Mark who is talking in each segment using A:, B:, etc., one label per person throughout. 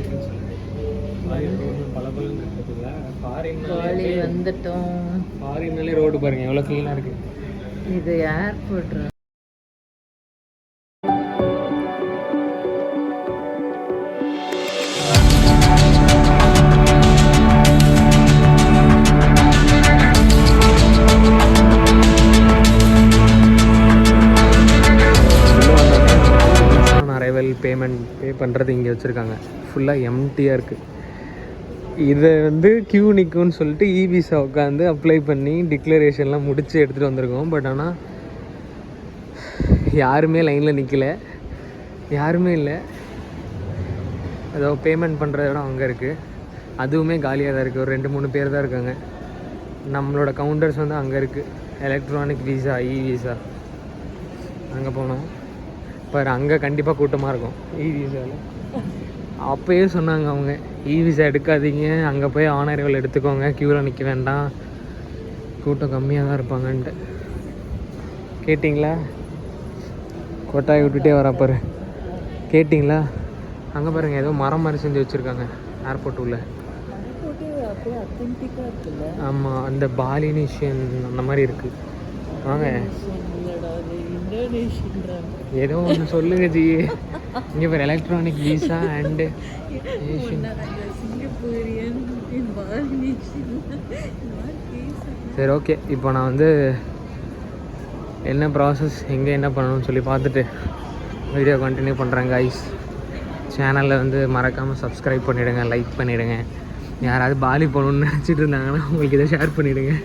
A: இருக்குன்னு சொன்னேன். Poly road பளபளன்னு இருக்கிறதுல
B: பாலி வந்துட்டோம்.
A: ஃபாரின்னாலே ரோடு பாருங்கள் எவ்வளோ க்ளீனாக இருக்குது.
B: இது ஏர்போர்ட்.
A: பேமெண்ட் பே பண்ணுறது இங்கே வச்சுருக்காங்க. ஃபுல்லாக எம்டியாக இருக்குது. இதை வந்து கியூ நிற்கும்னு சொல்லிட்டு இவிசா உட்காந்து அப்ளை பண்ணி டிக்ளரேஷன்லாம் முடித்து எடுத்துகிட்டு வந்திருக்கோம். பட் ஆனால் யாருமே லைனில் நிற்கல, யாருமே இல்லை. ஏதோ பேமெண்ட் பண்ணுற இடம் அங்கே இருக்குது, அதுவுமே காலியாக தான் இருக்குது. ஒரு 2-3 பேர் தான் இருக்காங்க. நம்மளோட கவுண்டர்ஸ் வந்து அங்கே இருக்குது. எலக்ட்ரானிக் விசா, விசா அங்கே போனோம். பாரு அங்கே கண்டிப்பாக கூட்டமாக இருக்கும் விசாவில். அப்போயே சொன்னாங்க அவங்க, விசா எடுக்காதீங்க, அங்கே போய் ஆனரைவல் எடுத்துக்கோங்க, க்யூவில் நிற்க வேண்டாம், கூட்டம் கம்மியாக தான் இருப்பாங்கன்ட்டு. கேட்டிங்களா? கொட்டாயை விட்டுட்டே வரப்பாரு. கேட்டிங்களா? அங்கே பாருங்கள் ஏதோ மரம் மாதிரி செஞ்சு வச்சுருக்காங்க ஏர்போர்ட் உள்ள. ஆமாம், அந்த பாலினேஷியன் அந்த மாதிரி இருக்குது. வாங்க ஏதோ ஒன்று சொல்லுங்க ஜி. இங்கே பேர் எலக்ட்ரானிக் விசா அண்டு ஏஷியன். சரி ஓகே, இப்போ நான் வந்து என்ன ப்ராசஸ் எங்கே என்ன பண்ணணும்னு சொல்லி பார்த்துட்டு வீடியோ கண்டினியூ பண்ணுறேன் கைஸ். சேனலில் வந்து மறக்காமல் சப்ஸ்கிரைப் பண்ணிவிடுங்க, லைக் பண்ணிவிடுங்க. யாராவது பாலி போகணுன்னு நினச்சிட்டு இருந்தாங்கன்னா உங்களுக்கு இதை ஷேர் பண்ணிவிடுங்க.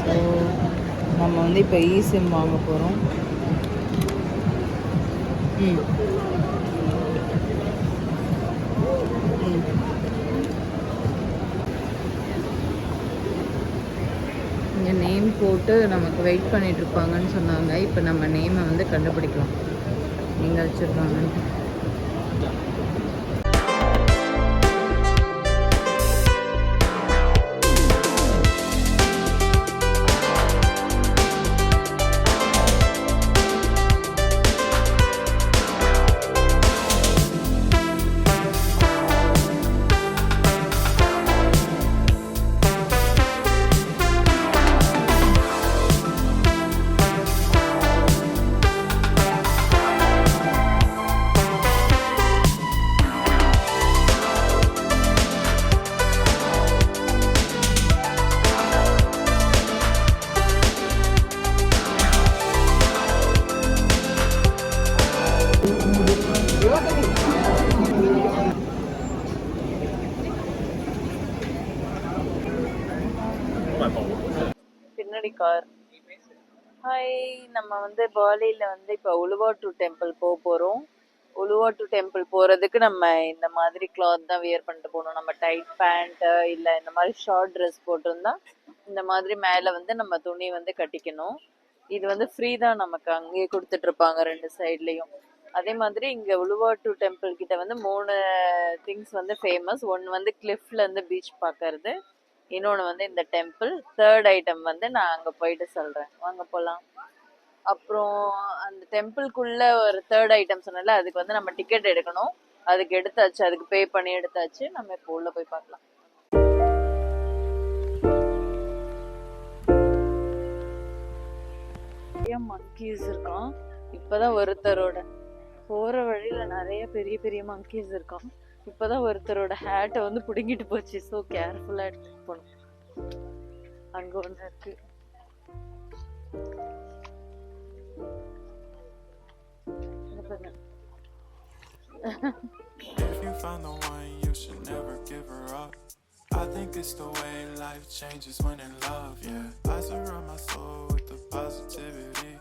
B: ஸோ நம்ம வந்து இப்போ இசிம் வாங்க போகிறோம். இங்கே நேம் போட்டு நமக்கு வெயிட் பண்ணிட்டு இருப்பாங்கன்னு சொன்னாங்க. இப்போ நம்ம நேமை வந்து கண்டுபிடிக்கலாம் எங்கே வச்சுருக்காங்கன்னு. பின்னாடி கார். ஹாய், நம்ம வந்து பாலியில் வந்து இப்போ உலுவாட்டு டெம்பிள் போக போகிறோம். உலுவாட்டு டெம்பிள் போகிறதுக்கு நம்ம இந்த மாதிரி கிளாத் தான் வியர் பண்ணிட்டு போகணும். நம்ம டைட் பேண்ட்டு இல்லை இந்த மாதிரி ஷார்ட் ட்ரெஸ் போட்டிருந்தா இந்த மாதிரி மேலே வந்து நம்ம துணி வந்து கட்டிக்கணும். இது வந்து ஃப்ரீ தான், நமக்கு அங்கேயே கொடுத்துட்ருப்பாங்க 2 சைட்லேயும். அதே மாதிரி இங்கே உலுவாட்டு டெம்பிள் கிட்ட வந்து 3 திங்ஸ் வந்து ஃபேமஸ். ஒன்று வந்து கிளிஃப்லேருந்து பீச் பார்க்கறது, இன்னொன்று வந்து இந்த டெம்பிள், 3rd ஐட்டம் வந்து நான் அங்கே போயிட்டு சொல்கிறேன், வாங்க போகலாம். அப்புறம் அந்த டெம்பிள்குள்ளே ஒரு 3rd ஐட்டம் சொன்னல, அதுக்கு வந்து நம்ம டிக்கெட் எடுக்கணும். அதுக்கு எடுத்தாச்சு, அதுக்கு பே பண்ணி எடுத்தாச்சு. நம்ம இப்போ உள்ளே போய் பார்க்கலாம். நிறைய மங்கீஸ் இருக்கான். இப்போதான் ஒருத்தரோட போகிற வழியில் நிறைய பெரிய பெரிய மங்கீஸ் இருக்கான். இப்போதான் ஒருத்தரோட ஹேட்டை வந்து பிடுங்கிட்டு போச்சு. ஸோ கேர்ஃபுல்லாக எடுத்துட்டு போகணும். அங்கே ஒன்று இருக்கு.
C: I think it's the way life changes when in love, yeah. I surround my soul with the positivity.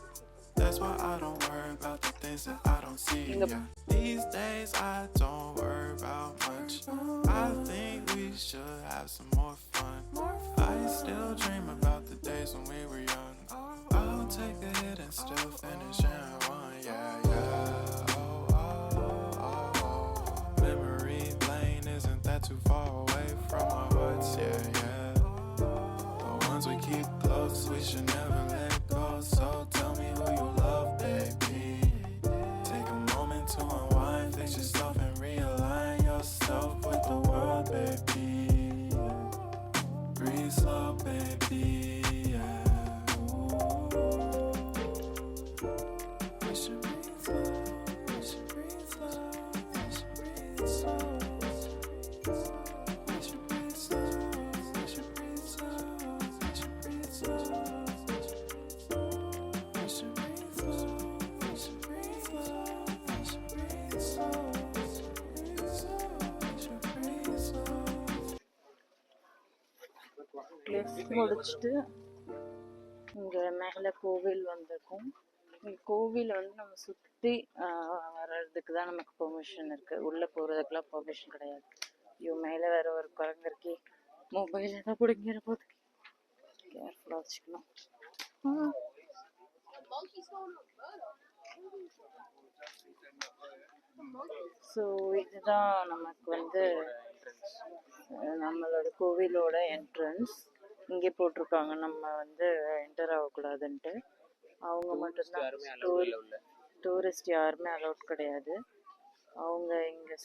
C: That's why I don't worry about the things that I don't see, yeah. These days I don't worry about much. have some more fun. I still dream about the days when we were young. I'll take a hit and still finish and one. Yeah, yeah. Oh, oh, oh, oh. Memory lane isn't that too far away from our hearts. Yeah, yeah. The ones we keep close, we should never let go. So tell me who you love, baby. Take a moment to unwind, fix yourself and realign yourself with the world, baby. Breathe slow, baby. Yeah. Ooh. We should breathe slow. We should breathe slow. We should breathe slow. We should breathe slow. We should breathe slow. We should breathe slow. We should breathe slow. We should breathe slow. We should breathe slow. We should breathe slow.
B: Cliff முடிச்சுட்டு இங்கே மேலே கோவில் வந்திருக்கோம். இந்த கோவில் வந்து நம்ம சுற்றி வர்றதுக்கு தான் நமக்கு பெர்மிஷன் இருக்குது. உள்ளே போகிறதுக்கெலாம் பெர்மிஷன் கிடையாது. ஐயோ, மேலே வேற ஒரு குரங்கு இருக்கே, மொபைல் எதாவது பிடிங்கிற போது கேர்ஃபுல்லாக வச்சுக்கணும். ஸோ இதுதான் நமக்கு வந்து நம்மளோட கோவிலோட என்ட்ரன்ஸ். இங்கே போட்டிருக்காங்க நம்ம வந்து என்டர் ஆகக்கூடாதுன்ட்டு. அவங்க மட்டும்தான், டூரிஸ்ட் யாருமே அலௌட் கிடையாது. அவங்க இங்கே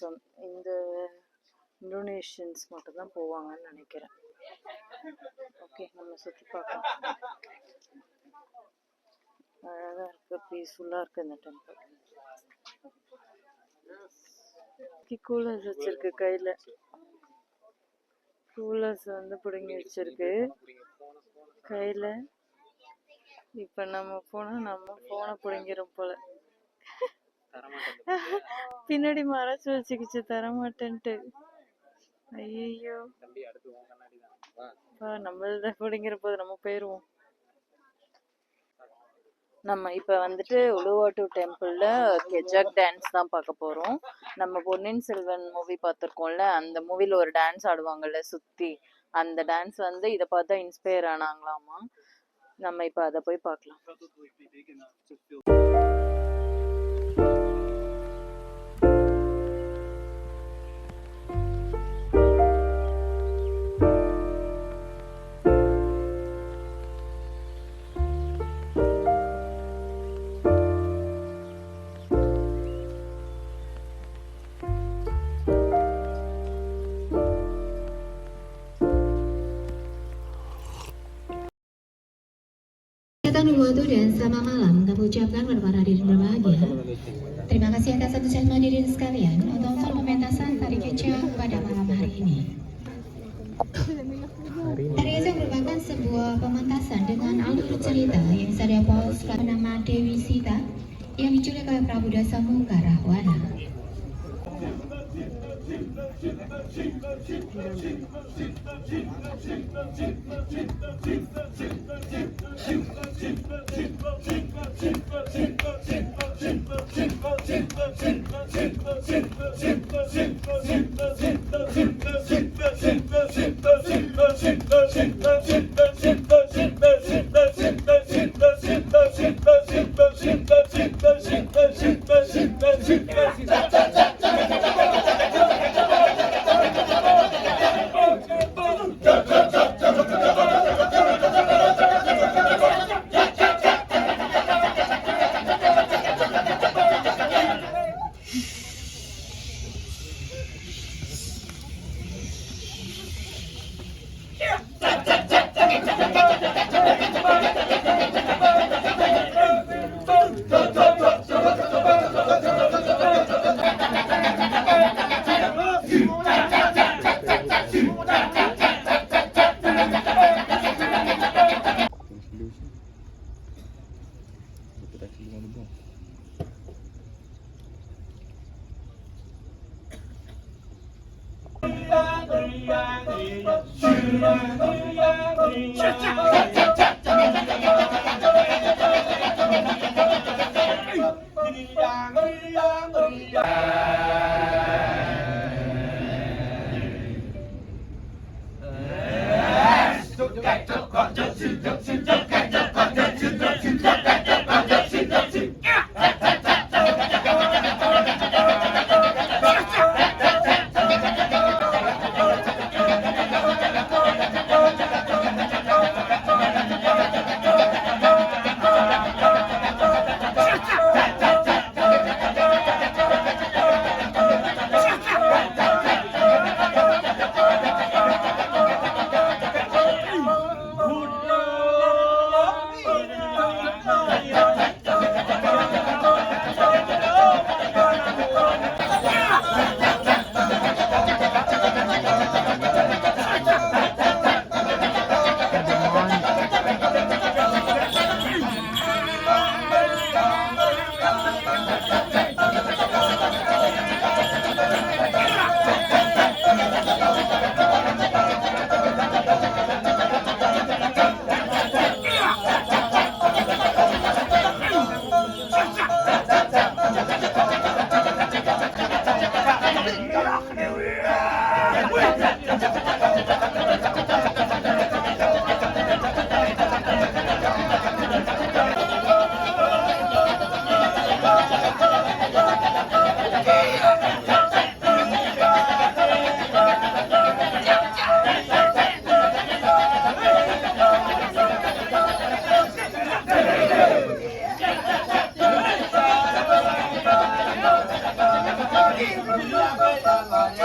B: இந்த இந்தோனேஷியன்ஸ் மட்டும்தான் போவாங்கன்னு நினைக்கிறேன். ஓகே, நம்ம சுற்றி பார்க்கலாம். அழகாக இருக்குது, பீஸ்ஃபுல்லாக இருக்குது இந்த டெம்பிள். கூலர்ஸ் வச்சிருக்கு கையில். கூலர்ஸ் வந்து பிடுங்கி வச்சிருக்கு கையில். இப்போ நம்ம போனால் நம்ம ஃபோனை பிடுங்கிரும் போல. பின்னாடி மறைச்சு வச்சுக்கிச்சு, தரமாட்டேன்ட்டு. ஐயோ, நம்மள பிடிங்கிற போது நம்ம போயிடுவோம். நம்ம இப்போ வந்துட்டு உலுவாட்டு டெம்பிளில் கெஜக் டான்ஸ் தான் பார்க்க போகிறோம். நம்ம பொன்னியின் செல்வன் மூவி பார்த்துருக்கோம்ல, அந்த மூவியில் ஒரு டான்ஸ் ஆடுவாங்கள்ல சுற்றி, அந்த டான்ஸ் வந்து இதை பார்த்தா இன்ஸ்பயர் ஆனாங்களாமா. நம்ம இப்போ அதை போய் பார்க்கலாம்.
D: Uluwatu dan selamat malam. Kami ucapkan kepada para hadirin berbahagia. Terima kasih atas antusiasme hadirin sekalian untuk pementasan tari kecak pada malam hari ini. Tari kecak merupakan sebuah pementasan dengan alur cerita yang saya bawa bernama Dewi Sita yang diculik oleh Prabu Dasamuka Rahwana.
A: இதுதான் போட்டுட்டு இருந்தாங்க.